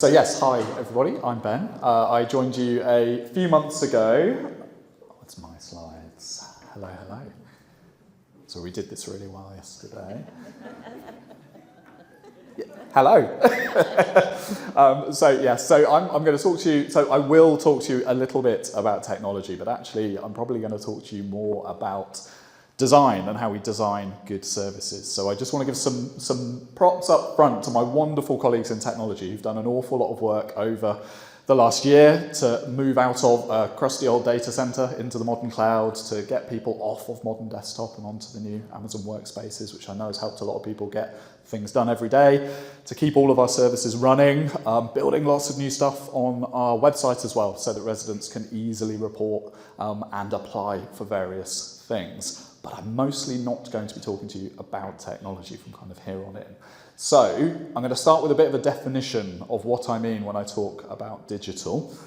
So yes, hi everybody, I'm Ben. I joined you a few months ago. What's my slides? Hello, hello. So we did this really well yesterday. Yeah, hello. So I'm going to talk to you, so I will talk to you a little bit about technology, but actually I'm probably going to talk to you more about design and how we design good services. So I just want to give some props up front to my wonderful colleagues in technology who've done an awful lot of work over the last year to move out of a crusty old data center into the modern cloud, to get people off of modern desktop and onto the new Amazon workspaces, which I know has helped a lot of people get things done every day, to keep all of our services running, building lots of new stuff on our website as well, so that residents can easily report and apply for various things. But I'm mostly not going to be talking to you about technology from kind of here on in. So I'm going to start with a bit of a definition of what I mean when I talk about digital.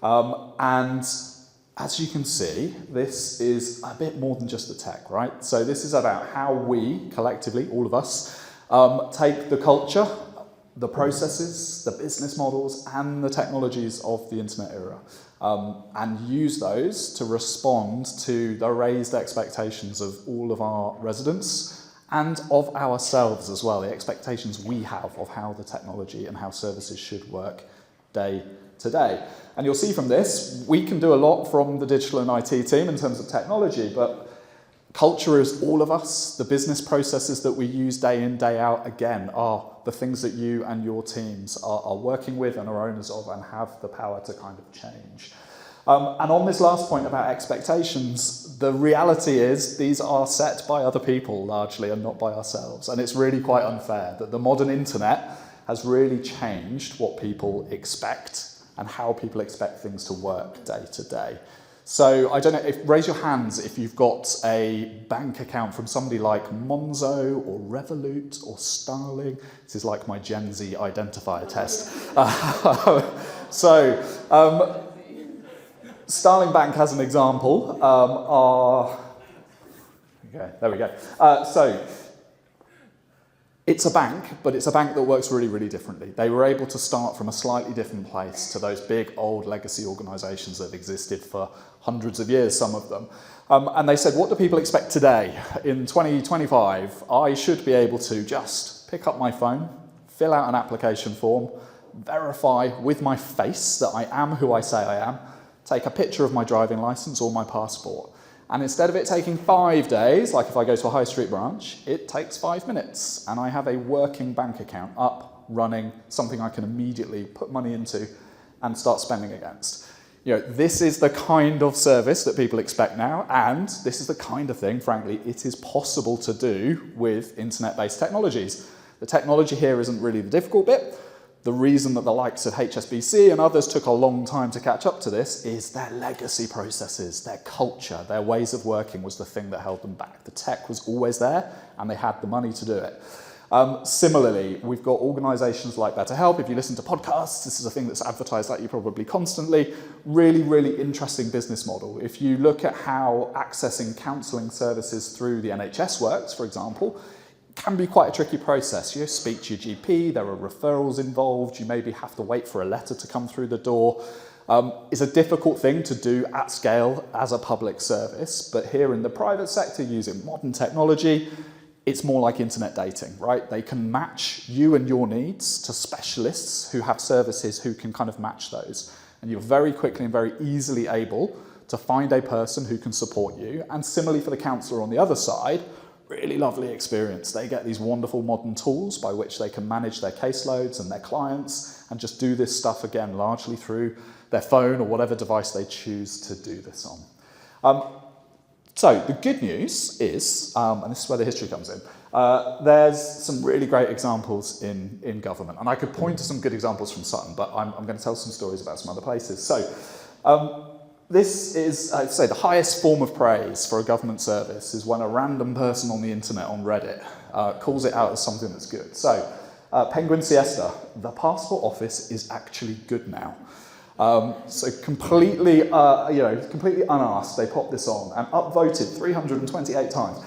And as you can see, this is a bit more than just the tech, right? So this is about how we, collectively, all of us, take the culture, the processes, the business models, and the technologies of the internet era, and use those to respond to the raised expectations of all of our residents and of ourselves as well, the expectations we have of how the technology and how services should work day to day. And you'll see from this, we can do a lot from the digital and IT team in terms of technology, but culture is all of us. The business processes that we use day in, day out, again, are the things that you and your teams are working with and are owners of and have the power to kind of change. And on this last point about expectations, the reality is these are set by other people largely and not by ourselves. And it's really quite unfair that the modern internet has really changed what people expect and how people expect things to work day to day. So I don't know, raise your hands if you've got a bank account from somebody like Monzo or Revolut or Starling. This is like my Gen Z identifier test. Starling Bank as an example okay, there we go. It's a bank, but it's a bank that works really, really differently. They were able to start from a slightly different place to those big old legacy organisations that have existed for hundreds of years, some of them. And they said, what do people expect today? In 2025, I should be able to just pick up my phone, fill out an application form, verify with my face that I am who I say I am, take a picture of my driving licence or my passport. And instead of it taking 5 days, like if I go to a high street branch, it takes 5 minutes. And I have a working bank account up, running, something I can immediately put money into and start spending against. You know, this is the kind of service that people expect now, and this is the kind of thing, frankly, it is possible to do with internet-based technologies. The technology here isn't really the difficult bit. The reason that the likes of HSBC and others took a long time to catch up to this is their legacy processes, their culture, their ways of working was the thing that held them back. The tech was always there and they had the money to do it. Similarly, we've got organisations like BetterHelp. If you listen to podcasts, this is a thing that's advertised at you probably constantly. Really, really interesting business model. If you look at how accessing counselling services through the NHS works, for example, can be quite a tricky process. You speak to your GP, there are referrals involved, you maybe have to wait for a letter to come through the door. It's a difficult thing to do at scale as a public service, but here in the private sector using modern technology, it's more like internet dating, right? They can match you and your needs to specialists who have services who can kind of match those. And you're very quickly and very easily able to find a person who can support you. And similarly for the counsellor on the other side, really lovely experience. They get these wonderful modern tools by which they can manage their caseloads and their clients and just do this stuff again, largely through their phone or whatever device they choose to do this on. So the good news is, and this is where the history comes in, there's some really great examples in government. And I could point to some good examples from Sutton, but I'm going to tell some stories about some other places. So this is, I'd say, the highest form of praise for a government service is when a random person on the internet on Reddit calls it out as something that's good. So, Penguin Siesta, the passport office is actually good now. So completely, completely unasked, they popped this on and upvoted 328 times.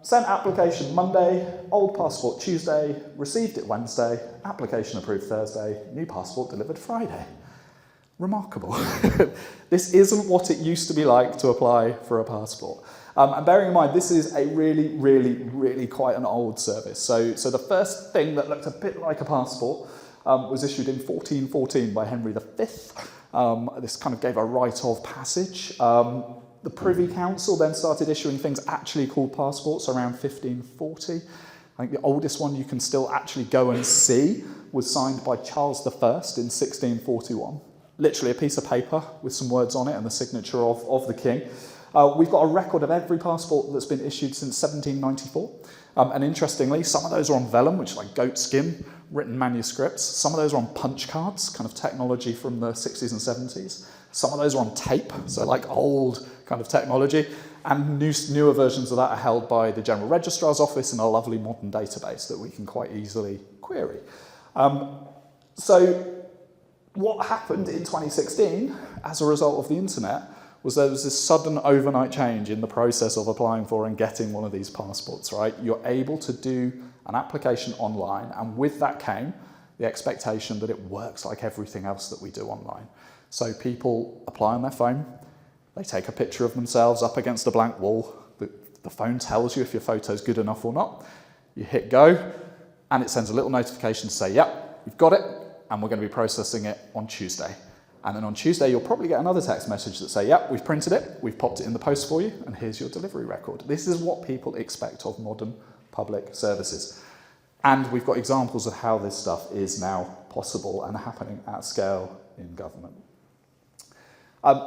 Sent application Monday, old passport Tuesday, received it Wednesday, application approved Thursday, new passport delivered Friday. Remarkable. This isn't what it used to be like to apply for a passport. And bearing in mind, this is a really quite an old service. So the first thing that looked a bit like a passport was issued in 1414 by Henry V. This kind of gave a rite of passage. The Privy Council then started issuing things actually called passports around 1540. I think the oldest one you can still actually go and see was signed by Charles I in 1641. Literally a piece of paper with some words on it and the signature of the king. We've got a record of every passport that's been issued since 1794. And interestingly, some of those are on vellum, which is like goat skin, written manuscripts. Some of those are on punch cards, kind of technology from the 60s and 70s. Some of those are on tape, so like old kind of technology. And newer versions of that are held by the General Registrar's Office in a lovely modern database that we can quite easily query. So what happened in 2016 as a result of the internet was there was this sudden overnight change in the process of applying for and getting one of these passports, right? You're able to do an application online, and with that came the expectation that it works like everything else that we do online. So people apply on their phone, they take a picture of themselves up against a blank wall, the phone tells you if your photo's good enough or not, you hit go, and it sends a little notification to say, yep, we've got it, and we're going to be processing it on Tuesday. And then on Tuesday, you'll probably get another text message that say, yep, we've printed it, we've popped it in the post for you, and here's your delivery record. This is what people expect of modern public services. And we've got examples of how this stuff is now possible and happening at scale in government.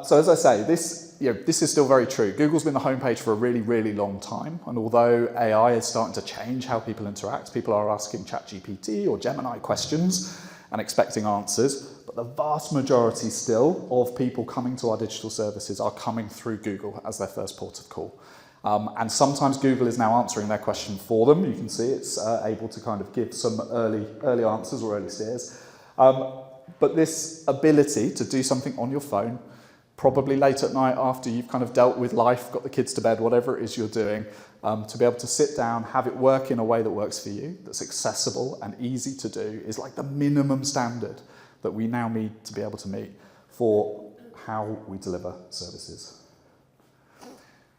So as I say, this is still very true. Google's been the homepage for a really long time. And although AI is starting to change how people interact, people are asking ChatGPT or Gemini questions and expecting answers. But the vast majority still of people coming to our digital services are coming through Google as their first port of call. And sometimes Google is now answering their question for them. You can see it's able to kind of give some early answers or early steers. But this ability to do something on your phone, probably late at night after you've kind of dealt with life, got the kids to bed, whatever it is you're doing, to be able to sit down, have it work in a way that works for you, that's accessible and easy to do, is like the minimum standard that we now need to be able to meet for how we deliver services.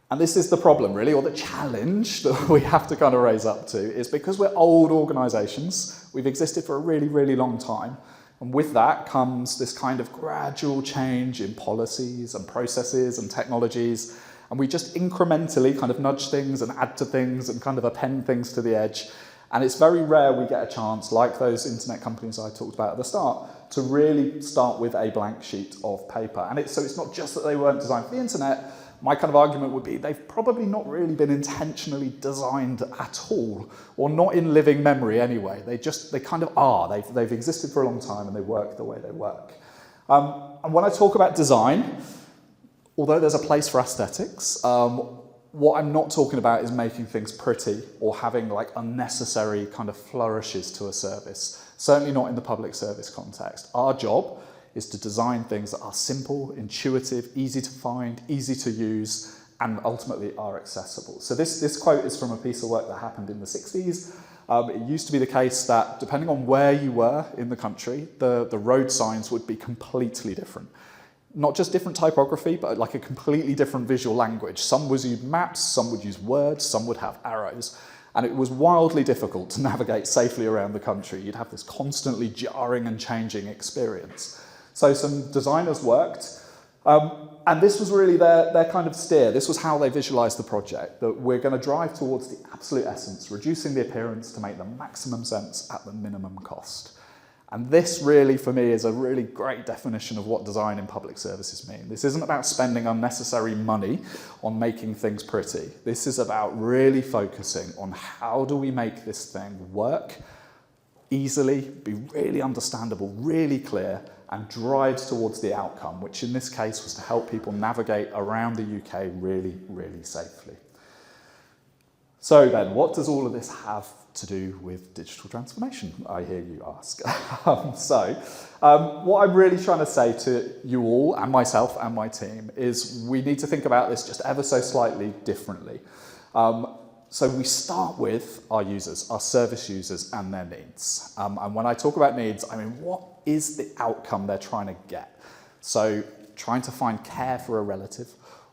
And this is the problem, really, or the challenge that we have to kind of raise up to, is because we're old organisations, we've existed for a really long time, and with that comes this kind of gradual change in policies and processes and technologies, and we just incrementally kind of nudge things and add to things and kind of append things to the edge. And it's very rare we get a chance, like those internet companies I talked about at the start, to really start with a blank sheet of paper. And so it's not just that they weren't designed for the internet. My kind of argument would be they've probably not really been intentionally designed at all, or not in living memory anyway. They kind of are. They've existed for a long time and they work the way they work. And when I talk about design, although there's a place for aesthetics, what I'm not talking about is making things pretty or having like unnecessary kind of flourishes to a service. Certainly not in the public service context. Our job is to design things that are simple, intuitive, easy to find, easy to use, and ultimately are accessible. So this quote is from a piece of work that happened in the 60s. It used to be the case that depending on where you were in the country, the road signs would be completely different. Not just different typography, but like a completely different visual language. Some would use maps, some would use words, some would have arrows. And it was wildly difficult to navigate safely around the country. You'd have this constantly jarring and changing experience. So some designers worked, and this was really their kind of steer. This was how they visualized the project, that we're going to drive towards the absolute essence, reducing the appearance to make the maximum sense at the minimum cost. And this really, for me, is a really great definition of what design in public services mean. This isn't about spending unnecessary money on making things pretty. This is about really focusing on how do we make this thing work easily, be really understandable, really clear, and drives towards the outcome, which in this case was to help people navigate around the UK really safely. So then, what does all of this have to do with digital transformation, I hear you ask? What I'm really trying to say to you all, and myself and my team, is we need to think about this just ever so slightly differently. So we start with our users, our service users and their needs. And when I talk about needs, I mean, what is the outcome they're trying to get? So trying to find care for a relative,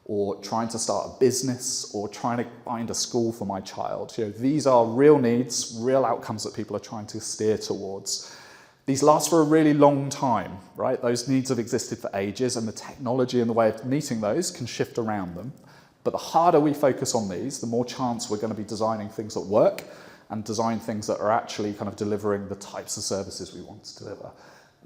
or trying to start a business, or trying to find a school for my child. These are real needs, real outcomes that people are trying to steer towards. These last for a really long time, right? Those needs have existed for ages, and the technology and the way of meeting those can shift around them. But the harder we focus on these, the more chance we're going to be designing things that work and design things that are actually kind of delivering the types of services we want to deliver.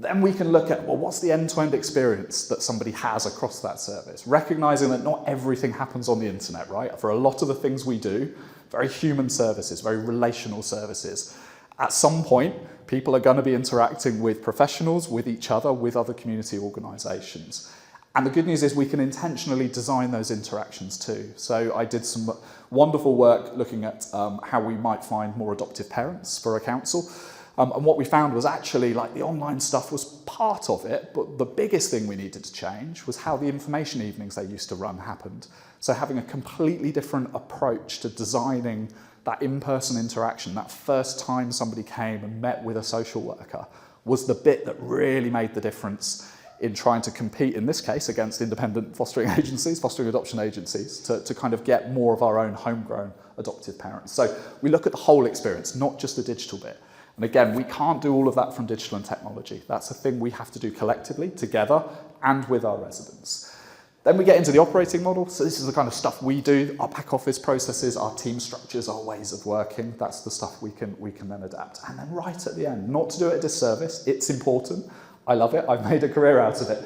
Then we can look at, well, what's the end-to-end experience that somebody has across that service? Recognizing that not everything happens on the internet, right? For a lot of the things we do, very human services, very relational services, at some point, people are going to be interacting with professionals, with each other, with other community organizations. And the good news is we can intentionally design those interactions too. So I did some wonderful work looking at how we might find more adoptive parents for a council. And what we found was actually like the online stuff was part of it, but the biggest thing we needed to change was how the information evenings they used to run happened. So having a completely different approach to designing that in-person interaction, that first time somebody came and met with a social worker, was the bit that really made the difference in trying to compete, in this case, against independent fostering agencies, fostering adoption agencies, to kind of get more of our own homegrown adoptive parents. So we look at the whole experience, not just the digital bit. And again, we can't do all of that from digital and technology. That's a thing we have to do collectively, together, and with our residents. Then we get into the operating model. So this is the kind of stuff we do, our back office processes, our team structures, our ways of working. That's the stuff we can then adapt. And then right at the end, not to do it a disservice, it's important. I love it, I've made a career out of it.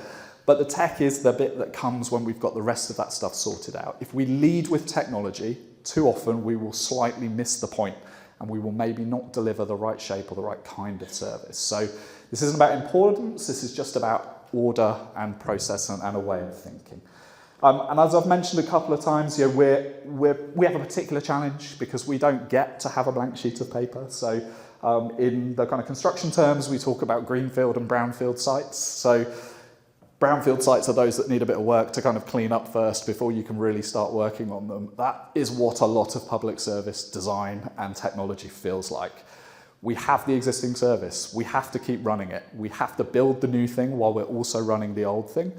But the tech is the bit that comes when we've got the rest of that stuff sorted out. If we lead with technology, too often we will slightly miss the point and we will maybe not deliver the right shape or the right kind of service. So this isn't about importance, this is just about order and process and a way of thinking. And as I've mentioned a couple of times, we have a particular challenge because we don't get to have a blank sheet of paper. So in the kind of construction terms, we talk about greenfield and brownfield sites. So brownfield sites are those that need a bit of work to kind of clean up first before you can really start working on them. That is what a lot of public service design and technology feels like. We have the existing service. We have to keep running it. We have to build the new thing while we're also running the old thing.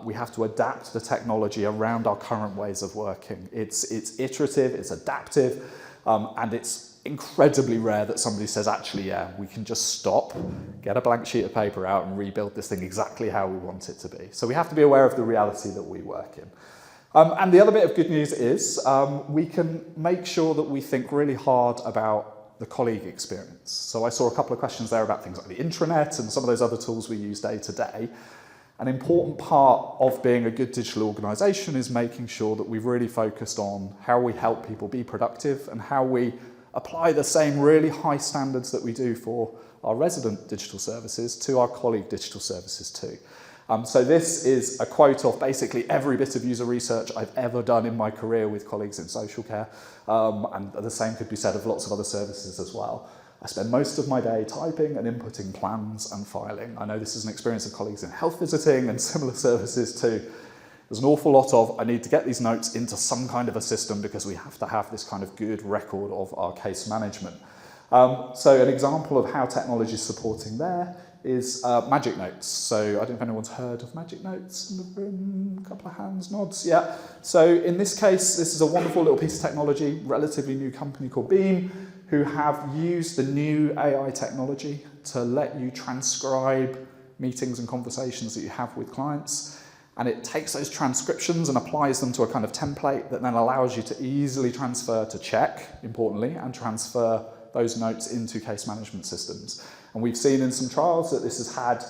We have to adapt the technology around our current ways of working. It's iterative, it's adaptive, and it's incredibly rare that somebody says, actually, yeah, we can just stop, get a blank sheet of paper out and rebuild this thing exactly how we want it to be. So we have to be aware of the reality that we work in. And the other bit of good news is we can make sure that we think really hard about the colleague experience. So I saw a couple of questions there about things like the intranet and some of those other tools we use day to day. An important part of being a good digital organisation is making sure that we've really focused on how we help people be productive and how we apply the same really high standards that we do for our resident digital services to our colleague digital services too. So this is a quote of basically every bit of user research I've ever done in my career with colleagues in social care, and the same could be said of lots of other services as well. I spend most of my day typing and inputting plans and filing. I know this is an experience of colleagues in health visiting and similar services too. There's an awful lot of, I need to get these notes into some kind of a system because we have to have this kind of good record of our case management. So an example of how technology is supporting there is Magic Notes. So I don't know if anyone's heard of Magic Notes in the room, a couple of hands, nods, yeah. So in this case, this is a wonderful little piece of technology, relatively new company called Beam, who have used the new AI technology to let you transcribe meetings and conversations that you have with clients. And it takes those transcriptions and applies them to a kind of template that then allows you to easily transfer to check, importantly, and transfer those notes into case management systems. And we've seen in some trials that this has had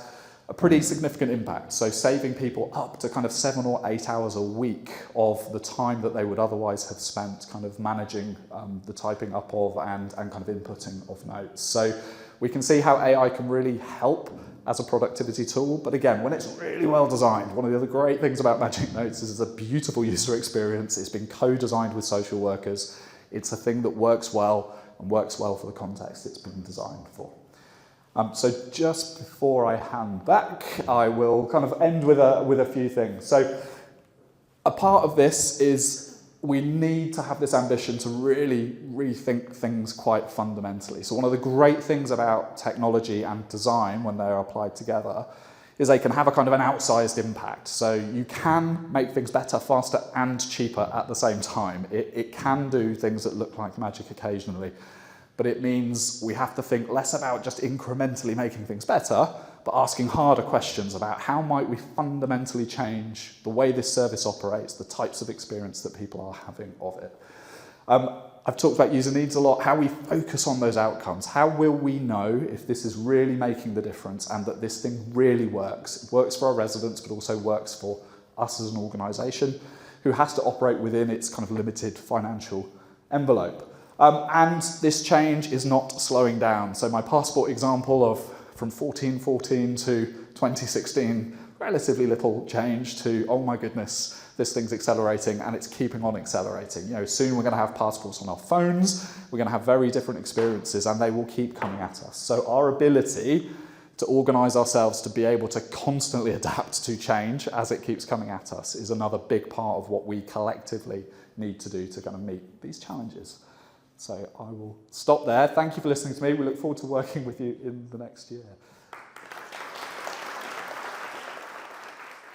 a pretty significant impact. So saving people up to kind of 7 or 8 hours a week of the time that they would otherwise have spent kind of managing the typing up of and kind of inputting of notes. So we can see how AI can really help as a productivity tool, but again, when it's really well designed, one of the other great things about Magic Notes is it's a beautiful user experience. It's been co-designed with social workers. It's a thing that works well and works well for the context it's been designed for. So just before I hand back, I will kind of end with a few things. So a part of this is we need to have this ambition to really rethink things quite fundamentally. So one of the great things about technology and design when they're applied together is they can have a kind of an outsized impact. So you can make things better, faster and cheaper at the same time. It can do things that look like magic occasionally, but it means we have to think less about just incrementally making things better, but asking harder questions about how might we fundamentally change the way this service operates, the types of experience that people are having of it. I've talked about user needs a lot, how we focus on those outcomes. How will we know if this is really making the difference and that this thing really works? It works for our residents, but also works for us as an organisation who has to operate within its kind of limited financial envelope. And this change is not slowing down. So my passport example of from 1414 to 2016, relatively little change to, oh my goodness, this thing's accelerating and it's keeping on accelerating. You know, soon we're going to have passports on our phones, we're going to have very different experiences and they will keep coming at us. So our ability to organise ourselves to be able to constantly adapt to change as it keeps coming at us is another big part of what we collectively need to do to kind of meet these challenges. So I will stop there. Thank you for listening to me. We look forward to working with you in the next year.